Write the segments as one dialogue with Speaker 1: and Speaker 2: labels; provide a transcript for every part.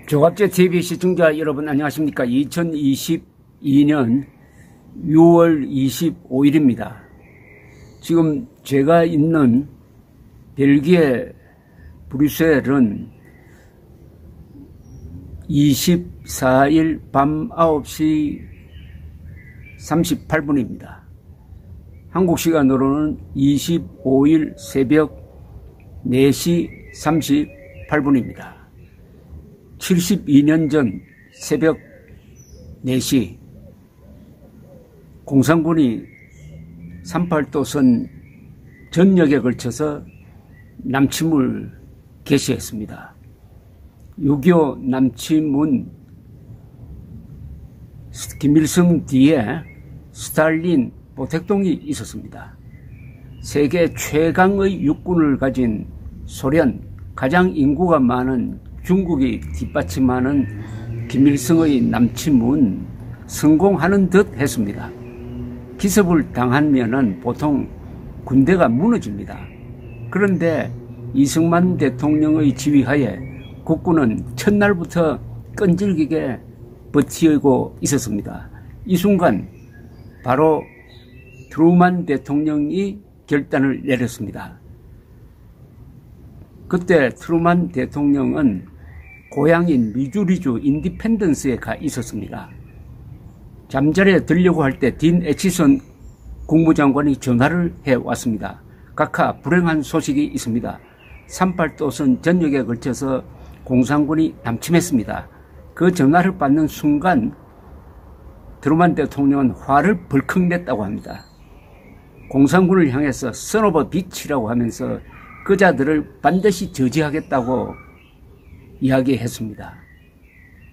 Speaker 1: 조갑제 TV 시청자 여러분 안녕하십니까. 2022년 6월 25일입니다. 지금 제가 있는 벨기에 브뤼셀은 24일 밤 9시 38분입니다. 한국 시간으로는 25일 새벽 4시 38분입니다. 72년 전 새벽 4시 공산군이 38도선 전역에 걸쳐서 남침을 개시했습니다. 6.25 남침은 김일성 뒤에 스탈린, 보택동이 있었습니다. 세계 최강의 육군을 가진 소련, 가장 인구가 많은 중국이 뒷받침하는 김일성의 남침은 성공하는 듯 했습니다. 기습을 당하면은 보통 군대가 무너집니다. 그런데 이승만 대통령의 지휘하에 국군은 첫날부터 끈질기게 버티고 있었습니다. 이 순간 바로 트루만 대통령이 결단을 내렸습니다. 그때 트루만 대통령은 고향인 미주리주 인디펜던스에 가 있었습니다. 잠자리에 들려고 할 때 딘 애치선 국무장관이 전화를 해왔습니다. 각하 불행한 소식이 있습니다. 38도선 전역에 걸쳐서 공산군이 남침했습니다. 그 전화를 받는 순간 트루만 대통령은 화를 벌컥 냈다고 합니다. 공산군을 향해서 son of a bitch라고 하면서 그 자들을 반드시 저지하겠다고 이야기했습니다.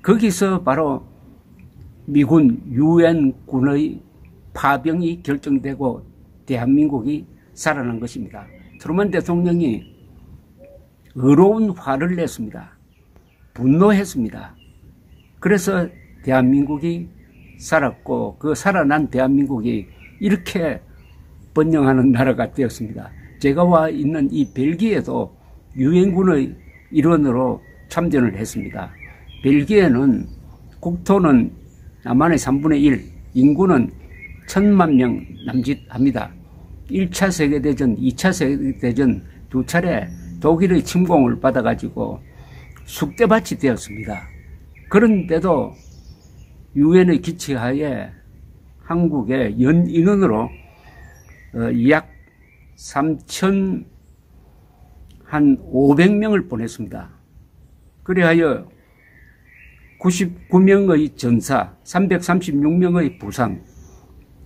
Speaker 1: 거기서 바로 미군 유엔군의 파병이 결정되고 대한민국이 살아난 것입니다. 트루만 대통령이 의로운 화를 냈습니다. 분노했습니다. 그래서 대한민국이 살았고 그 살아난 대한민국이 이렇게 번영하는 나라가 되었습니다. 제가 와 있는 이 벨기에도 유엔군의 일원으로 참전을 했습니다. 벨기에는 국토는 남한의 3분의 1, 인구는 1000만 명 남짓합니다. 1차 세계대전, 2차 세계대전 두 차례 독일의 침공을 받아가지고 쑥대밭이 되었습니다. 그런데도 유엔의 기치하에 한국의 연인원으로 약 3,500명을 보냈습니다. 그리하여 99명의 전사, 336명의 부상,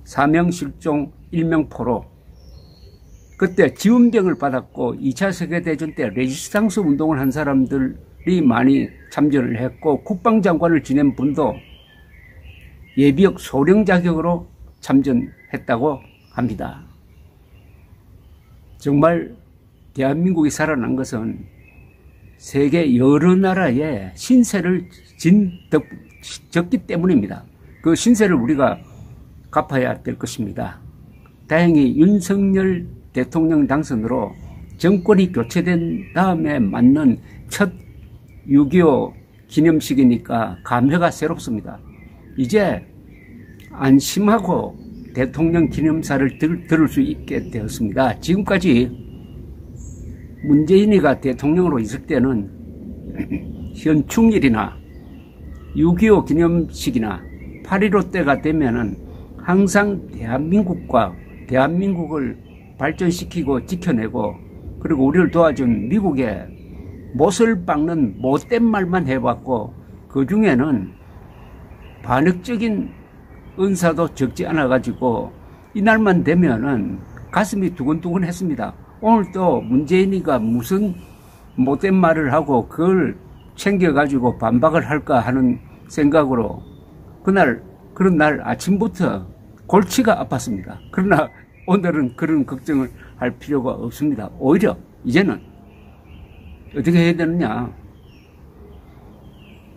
Speaker 1: 4명 실종, 1명 포로. 그때 지원병을 받았고 2차 세계대전 때 레지스탕스 운동을 한 사람들이 많이 참전을 했고 국방장관을 지낸 분도 예비역 소령 자격으로 참전했다고 합니다. 정말 대한민국이 살아난 것은 세계 여러 나라에 신세를 졌기 때문입니다. 그 신세를 우리가 갚아야 될 것입니다. 다행히 윤석열 대통령 당선으로 정권이 교체된 다음에 맞는 첫 6.25 기념식이니까 감회가 새롭습니다. 이제 안심하고 대통령 기념사를 들을 수 있게 되었습니다. 지금까지 문재인이가 대통령으로 있을 때는 현충일이나 6.25 기념식이나 8.15 때가 되면은 항상 대한민국을 발전시키고 지켜내고 그리고 우리를 도와준 미국에 못을 박는 못된 말만 해왔고 그 중에는 반역적인 은사도 적지 않아 가지고 이날만 되면은 가슴이 두근두근 했습니다. 오늘 또 문재인이가 무슨 못된 말을 하고 그걸 챙겨 가지고 반박을 할까 하는 생각으로 그런 날 아침부터 골치가 아팠습니다. 그러나 오늘은 그런 걱정을 할 필요가 없습니다. 오히려 이제는 어떻게 해야 되느냐.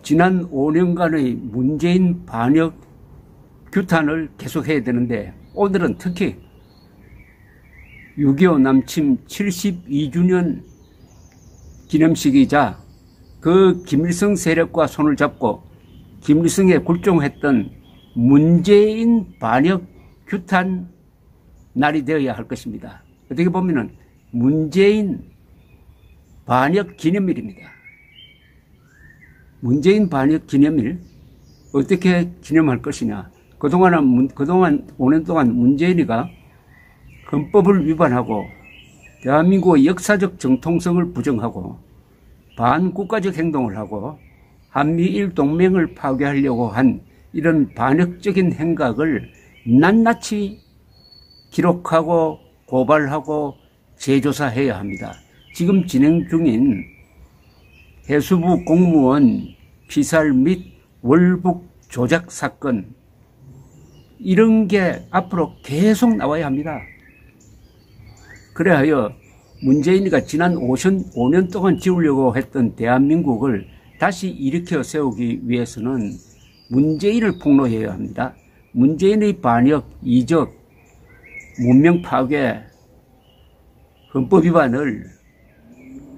Speaker 1: 지난 5년간의 문재인 반역 규탄을 계속해야 되는데 오늘은 특히 6.25 남침 72주년 기념식이자 그 김일성 세력과 손을 잡고 김일성에 굴종했던 문재인 반역 규탄 날이 되어야 할 것입니다. 어떻게 보면은 문재인 반역 기념일입니다. 문재인 반역 기념일 어떻게 기념할 것이냐. 그동안 5년 동안 문재인이가 헌법을 위반하고 대한민국의 역사적 정통성을 부정하고 반국가적 행동을 하고 한미일 동맹을 파괴하려고 한 이런 반역적인 행각을 낱낱이 기록하고 고발하고 재조사해야 합니다. 지금 진행 중인 해수부 공무원 피살 및 월북 조작 사건, 이런 게 앞으로 계속 나와야 합니다. 그래하여 문재인이가 지난 5년 동안 지우려고 했던 대한민국을 다시 일으켜 세우기 위해서는 문재인을 폭로해야 합니다. 문재인의 반역, 이적, 문명 파괴, 헌법 위반을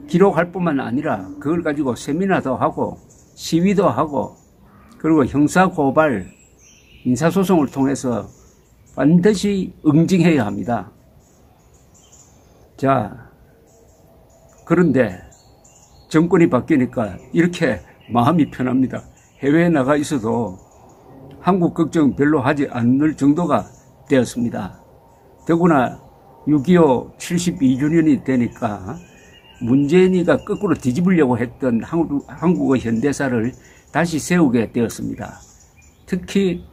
Speaker 1: 기록할 뿐만 아니라 그걸 가지고 세미나도 하고 시위도 하고 그리고 형사고발, 인사소송을 통해서 반드시 응징해야 합니다. 자, 그런데 정권이 바뀌니까 이렇게 마음이 편합니다. 해외에 나가 있어도 한국 걱정 별로 하지 않을 정도가 되었습니다. 더구나 6.25 72주년이 되니까 문재인이가 거꾸로 뒤집으려고 했던 한국의 현대사를 다시 세우게 되었습니다. 특히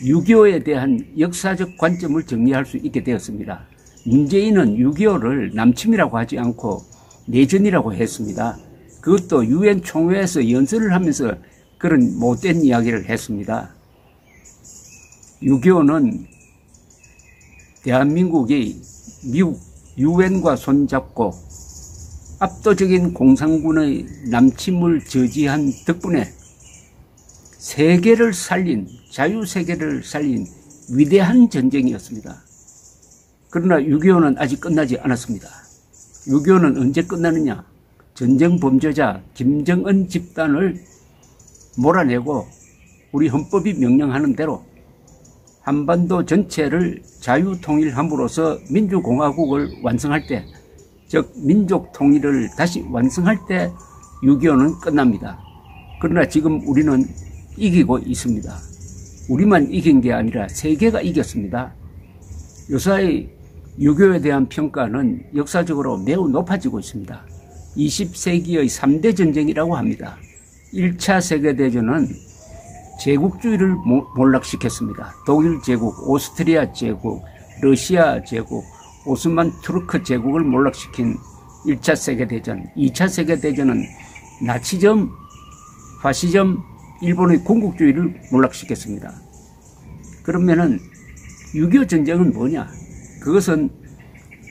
Speaker 1: 6.25에 대한 역사적 관점을 정리할 수 있게 되었습니다. 문재인은 6.25를 남침이라고 하지 않고 내전이라고 했습니다. 그것도 유엔 총회에서 연설을 하면서 그런 못된 이야기를 했습니다. 6.25는 대한민국이 미국 유엔과 손잡고 압도적인 공산군의 남침을 저지한 덕분에 세계를 살린, 자유세계를 살린 위대한 전쟁이었습니다. 그러나 6.25는 아직 끝나지 않았습니다. 6.25는 언제 끝나느냐? 전쟁 범죄자 김정은 집단을 몰아내고 우리 헌법이 명령하는 대로 한반도 전체를 자유통일함으로써 민주공화국을 완성할 때, 즉 민족 통일을 다시 완성할 때 6.25는 끝납니다. 그러나 지금 우리는 이기고 있습니다. 우리만 이긴 게 아니라 세계가 이겼습니다. 요사이 6.25에 대한 평가는 역사적으로 매우 높아지고 있습니다. 20세기의 3대 전쟁이라고 합니다. 1차 세계대전은 제국주의를 몰락시켰습니다. 독일 제국, 오스트리아 제국, 러시아 제국, 오스만 투르크 제국을 몰락시킨 1차 세계대전. 2차 세계대전은 나치즘, 파시즘, 일본의 군국주의를 몰락시켰습니다. 그러면은 6.25 전쟁은 뭐냐? 그것은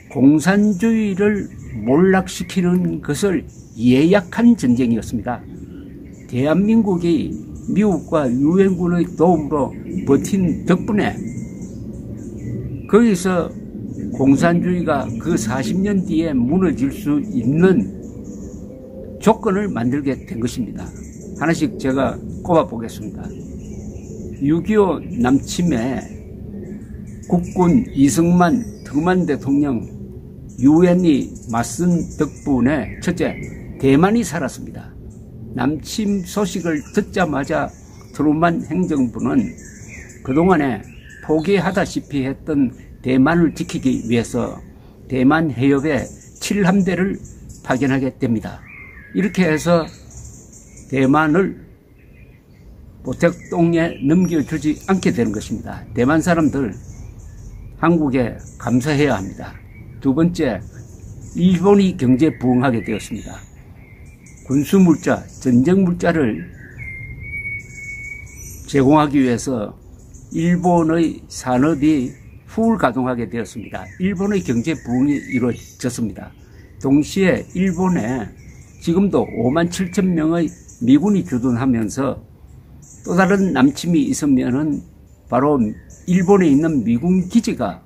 Speaker 1: 공산주의를 몰락시키는 것을 예약한 전쟁이었습니다. 대한민국이 미국과 유엔군의 도움으로 버틴 덕분에 거기서 공산주의가 그 40년 뒤에 무너질 수 있는 조건을 만들게 된 것입니다. 하나씩 제가 꼽아보겠습니다. 6.25 남침에 국군 이승만 특만 대통령 유엔이 맞선 덕분에 첫째, 대만이 살았습니다. 남침 소식을 듣자마자 트루만 행정부는 그동안에 포기하다시피 했던 대만을 지키기 위해서 대만 해협에 7함대를 파견하게 됩니다. 이렇게 해서 대만을 보택동에 넘겨주지 않게 되는 것입니다. 대만 사람들 한국에 감사해야 합니다. 두 번째, 일본이 경제 부흥하게 되었습니다. 군수물자, 전쟁물자를 제공하기 위해서 일본의 산업이 풀가동하게 되었습니다. 일본의 경제 부흥이 이루어졌습니다. 동시에 일본에 지금도 5만 7천 명의 미군이 주둔하면서 또 다른 남침이 있으면은 바로 일본에 있는 미군 기지가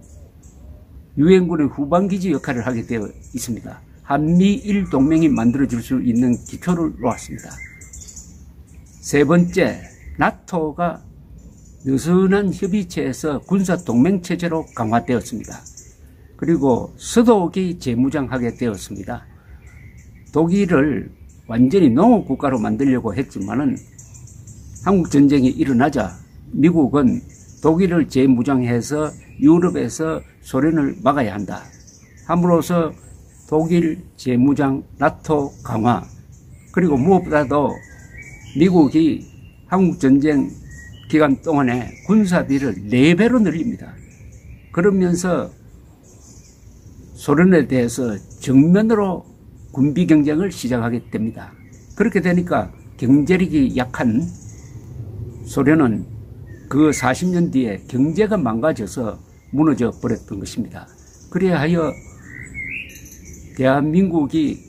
Speaker 1: 유엔군의 후방기지 역할을 하게 되어 있습니다. 한미일 동맹이 만들어질 수 있는 기초를 놓았습니다. 세 번째, 나토가 느슨한 협의체에서 군사동맹체제로 강화되었습니다. 그리고 서독이 재무장하게 되었습니다. 독일을 완전히 농업국가로 만들려고 했지만은 한국전쟁이 일어나자 미국은 독일을 재무장해서 유럽에서 소련을 막아야 한다. 함으로써 독일 재무장, 나토 강화, 그리고 무엇보다도 미국이 한국전쟁 기간 동안에 군사비를 4배로 늘립니다. 그러면서 소련에 대해서 정면으로 군비 경쟁을 시작하게 됩니다. 그렇게 되니까 경제력이 약한 소련은 그 40년 뒤에 경제가 망가져서 무너져 버렸던 것입니다. 그래하여 대한민국이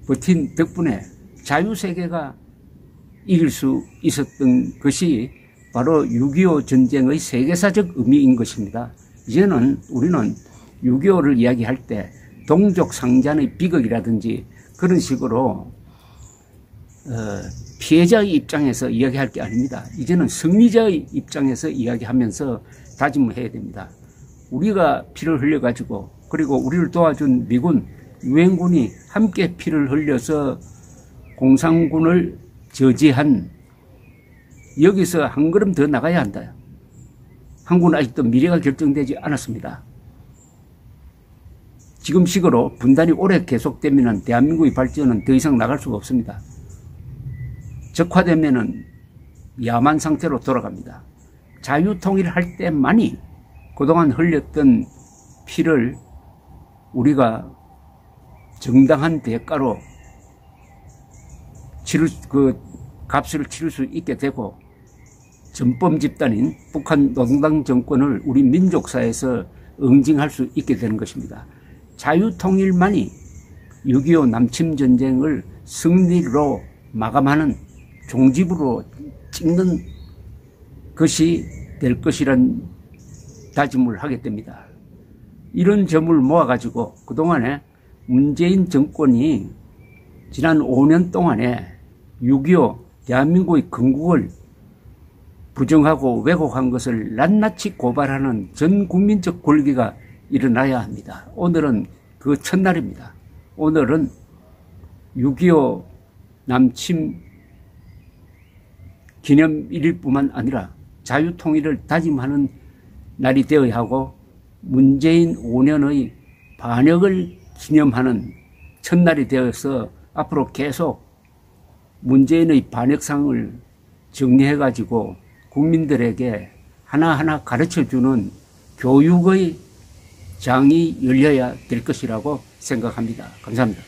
Speaker 1: 버틴 덕분에 자유세계가 이길 수 있었던 것이 바로 6.25 전쟁의 세계사적 의미인 것입니다. 이제는 우리는 6.25를 이야기할 때 동족 상잔의 비극이라든지 그런 식으로 피해자의 입장에서 이야기할 게 아닙니다. 이제는 승리자의 입장에서 이야기하면서 다짐을 해야 됩니다. 우리가 피를 흘려가지고, 그리고 우리를 도와준 미군, 유엔군이 함께 피를 흘려서 공산군을 저지한, 여기서 한 걸음 더 나가야 한다. 한국은 아직도 미래가 결정되지 않았습니다. 지금 식으로 분단이 오래 계속되면 대한민국의 발전은 더 이상 나갈 수가 없습니다. 적화되면은 야만 상태로 돌아갑니다. 자유통일할 때만이 그동안 흘렸던 피를 우리가 정당한 대가로 값을 치를 수 있게 되고, 전범 집단인 북한 노동당 정권을 우리 민족사에서 응징할 수 있게 되는 것입니다. 자유통일만이 6.25 남침전쟁을 승리로 마감하는 종집으로 찍는 것이 될 것이란 다짐을 하게 됩니다. 이런 점을 모아가지고 그동안에 문재인 정권이 지난 5년 동안에 6.25 대한민국의 건국을 부정하고 왜곡한 것을 낱낱이 고발하는 전 국민적 권리가 일어나야 합니다. 오늘은 그 첫날입니다. 오늘은 6.25 남침 기념일일 뿐만 아니라 자유통일을 다짐하는 날이 되어야 하고, 문재인 5년의 반역을 기념하는 첫날이 되어서 앞으로 계속 문재인의 반역상을 정리해가지고 국민들에게 하나하나 가르쳐주는 교육의 장이 열려야 될 것이라고 생각합니다. 감사합니다.